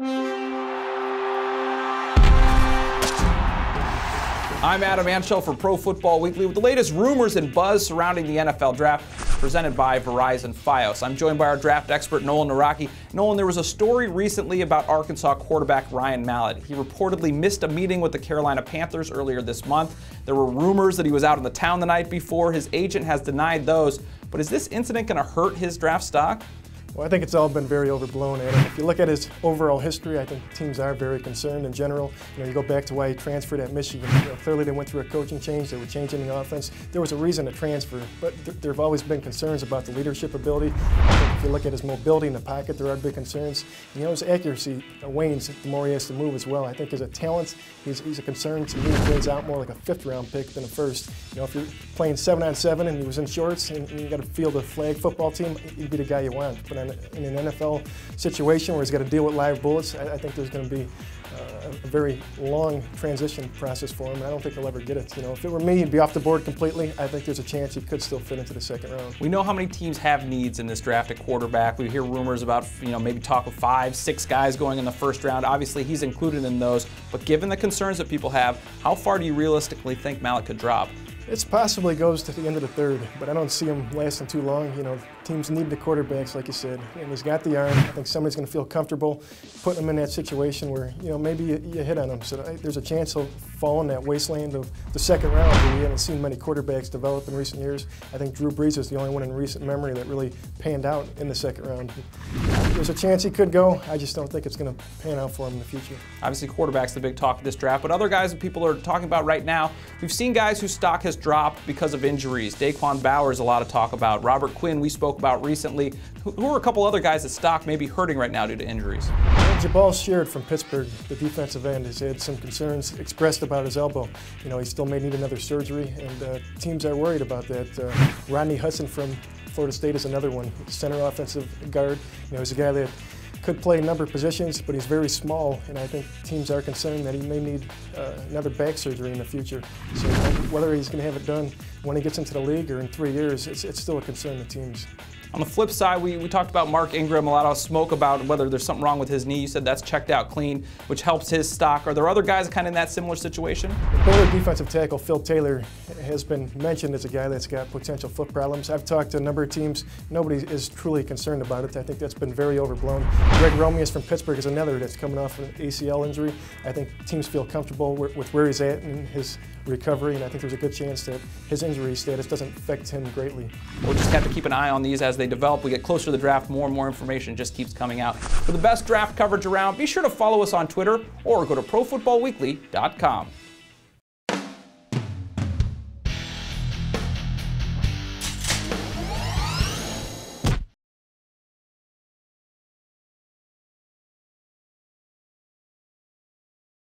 I'm Adam Anschel for Pro Football Weekly with the latest rumors and buzz surrounding the NFL Draft, presented by Verizon Fios. I'm joined by our draft expert, Nolan Nawrocki. Nolan, there was a story recently about Arkansas quarterback Ryan Mallett. He reportedly missed a meeting with the Carolina Panthers earlier this month. There were rumors that he was out of the town the night before. His agent has denied those. But is this incident going to hurt his draft stock? Well, I think it's all been very overblown, Adam. If you look at his overall history, I think teams are very concerned in general. You go back to why he transferred at Michigan. Clearly they went through a coaching change. They were changing the offense. There was a reason to transfer, but there have always been concerns about the leadership ability. I think if you look at his mobility in the pocket, there are big concerns. His accuracy wanes the more he has to move as well. I think as a talent, he's a concern. To me, he plays out more like a fifth-round pick than a first. If you're playing 7-on-7 and he was in shorts and you got to field a flag football team, he'd be the guy you want. But in an NFL situation where he's got to deal with live bullets, I think there's going to be a very long transition process for him. I don't think he'll ever get it. If it were me, he'd be off the board completely. I think there's a chance he could still fit into the second round. We know how many teams have needs in this draft at quarterback. We hear rumors about, maybe talk of 5, 6 guys going in the first round. Obviously, he's included in those. But given the concerns that people have, how far do you realistically think Mallett could drop? It possibly goes to the end of the third, but I don't see him lasting too long. Teams need the quarterbacks, like you said, and he's got the arm. I think somebody's going to feel comfortable putting him in that situation where, maybe you hit on him. So there's a chance he'll fall in that wasteland of the second round where we haven't seen many quarterbacks develop in recent years. I think Drew Brees is the only one in recent memory that really panned out in the second round. There's a chance he could go. I just don't think it's going to pan out for him in the future. Obviously, quarterback's the big talk of this draft, but other guys that people are talking about right now, we've seen guys whose stock has dropped because of injuries. Daquan Bowers, a lot of talk about. Robert Quinn, we spoke about recently. Who are a couple other guys that stock may be hurting right now due to injuries? JABAAL SHEARD from Pittsburgh, the defensive end, has had some concerns expressed about his elbow. He still may need another surgery, and teams are worried about that. RODNEY HUDSON from Florida State is another one, center offensive guard. He's a guy that could play a number of positions, but he's very small, and I think teams are concerned that he may need another back surgery in the future. So whether he's going to have it done when he gets into the league or in 3 years, it's still a concern to teams. On the flip side, we talked about Mark Ingram, a lot of smoke about whether there's something wrong with his knee. You said that's checked out clean, which helps his stock. Are there other guys kind of in that similar situation? The Baylor defensive tackle, Phil Taylor, has been mentioned as a guy that's got potential foot problems. I've talked to a number of teams. Nobody is truly concerned about it. I think that's been very overblown. ROMEUS from Pittsburgh is another that's coming off an ACL injury. I think teams feel comfortable with where he's at in his recovery, and I think there's a good chance that his injury status doesn't affect him greatly. We'll just have to keep an eye on these as they develop. We get closer to the draft, more and more information just keeps coming out. For the best draft coverage around, be sure to follow us on Twitter or go to ProFootballWeekly.com.